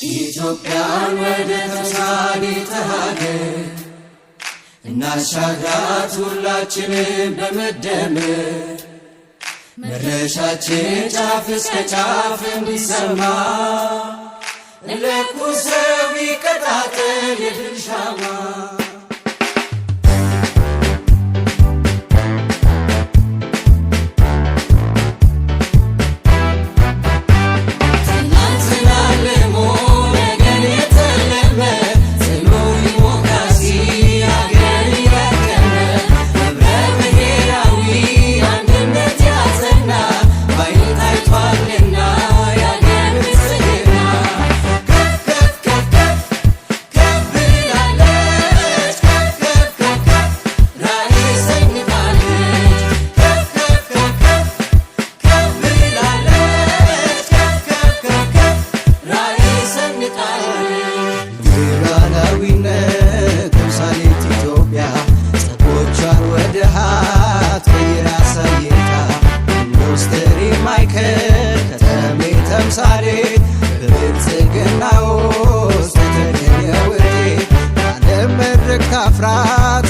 ኢትዮጵያን ወደ ተምሳሌተ ሀገር እናሻግራት ሁላችንም በመደመር መድረሻችን ጫፍ እስከ ጫፍ እንዲሰማ ለኩሰው ይቀጣጠል የድል ሻማ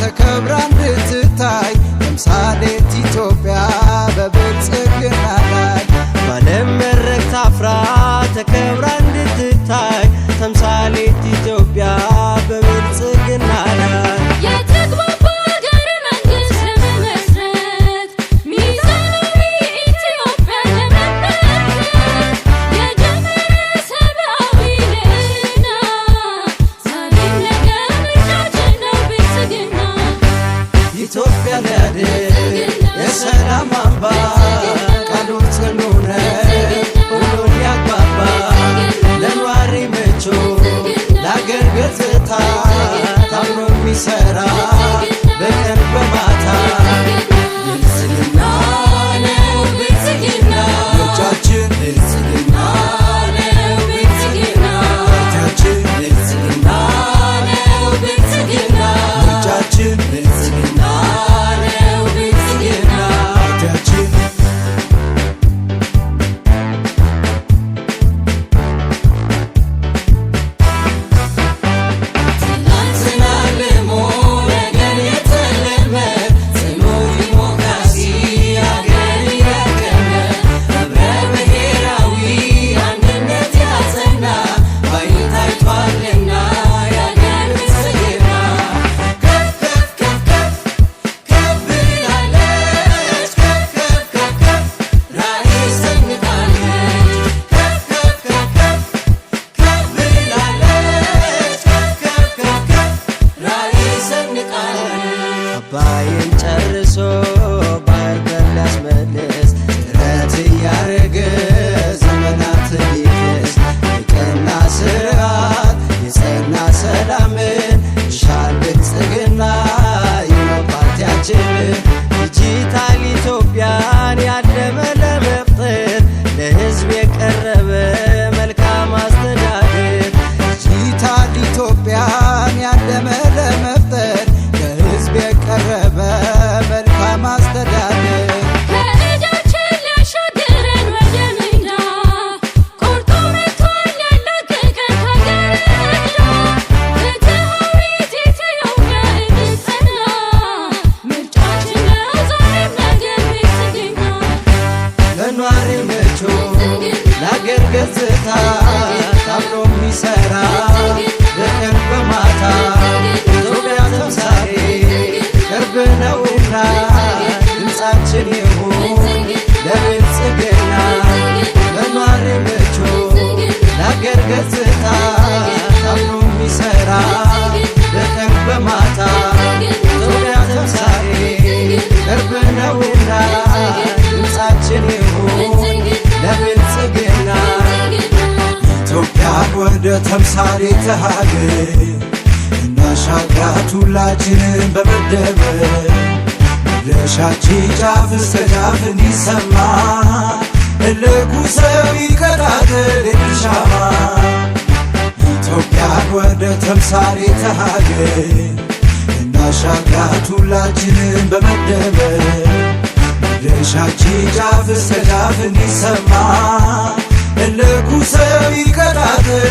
ተከብራ እንድትታይ ተምሳሌት ኢትዮጵያ በብልጽግና ላይ ባለም መድረክ ታፍራ ተከብራ እንድትታይ ተምሳሌት ኢትዮጵያ በብልጽግና ላይ የተግባባ ሀገረ መንግስት ለመመስረት ሚዛናዊ ኢትዮጵያ ለመመስረት የጀመረ ሰብአዊ ልዕልና ዛሬም ነገም ምርጫችን ነው ብልጽግና ኢትዮጵያ ለድል የሰላም አምባ ቃሉ ጽኑ ነው ሁሉን ያግባባ ለነዋሪ ምቹ ለአገር ገጽታ ታምኖ የሚሰራ በቀን በማታ ብልጽግና ነው ብልጽግና ምርጫችን ብልጽግና ነው ብልጽግና ምርጫችን ብልጽግና ነው ብልጽግና ምርጫችን ብልጽግና ነው ብልጽግና ምርጫችን አባይን ጨርሶ ባህር በር ሊያስመልስ ጥረት እያረገ ዘመናትን ሊክስ የቀና ስርዓት የጸና ሰላምን ይሻል ብልጽግና ይነው ፓርቲያችን ዲጂታል ኢትዮጵያን ያለመ ለመፍጠር ለሕዝብ የቀረበ መልካም አስተዳደር ዲጂታል ኢትዮጵያን ያለመ ለመፍጠር የቀረበ መልካም አስተዳደር ከእጃችን ሊያሻግረን ወደ ሜዳ ቆርጦ መጥቷል ያላቀቀን ሀገረ ዕዳ ፍትሃዊት ኢትዮጵያ እንድትጸና ምርጫችን ነው ዛሬም ነገም ብልጽግና ለነዋሪ ምቹ ለአገር ገጽታ ታምኖ የሚሰራ በቀን በማታ ኢትዮጵያ ተምሳሌት ቅርብ ነውና ድምፃችን ይሁን ለብልጽግና ለነዋሪ ምቹ ለአገር ገጽታ ታምኖ የሚሰራ በቀን በማታ ኢትዮጵያ ተምሳሌት ቅርብ ነውና ድምፃችን ይሁን ለብልጽግና ኢትዮጵያ ወደ ተምሳሌተ ሀገር እናሻግራት ሁላችንም በመደመር መድረሻችን ጫፍ እስከ ጫፍ እንዲሰማ እልኩ ሰው ይቀጣጠል የድል ሻማ ኢትዮጵያ ወደ ተምሳሌተ ሀገር እናሻግራት ሁላችንም በመደመር መድረሻችን ጫፍ እስከ ጫፍ እንዲሰማ እልኩ ሰው ይቀጣጠል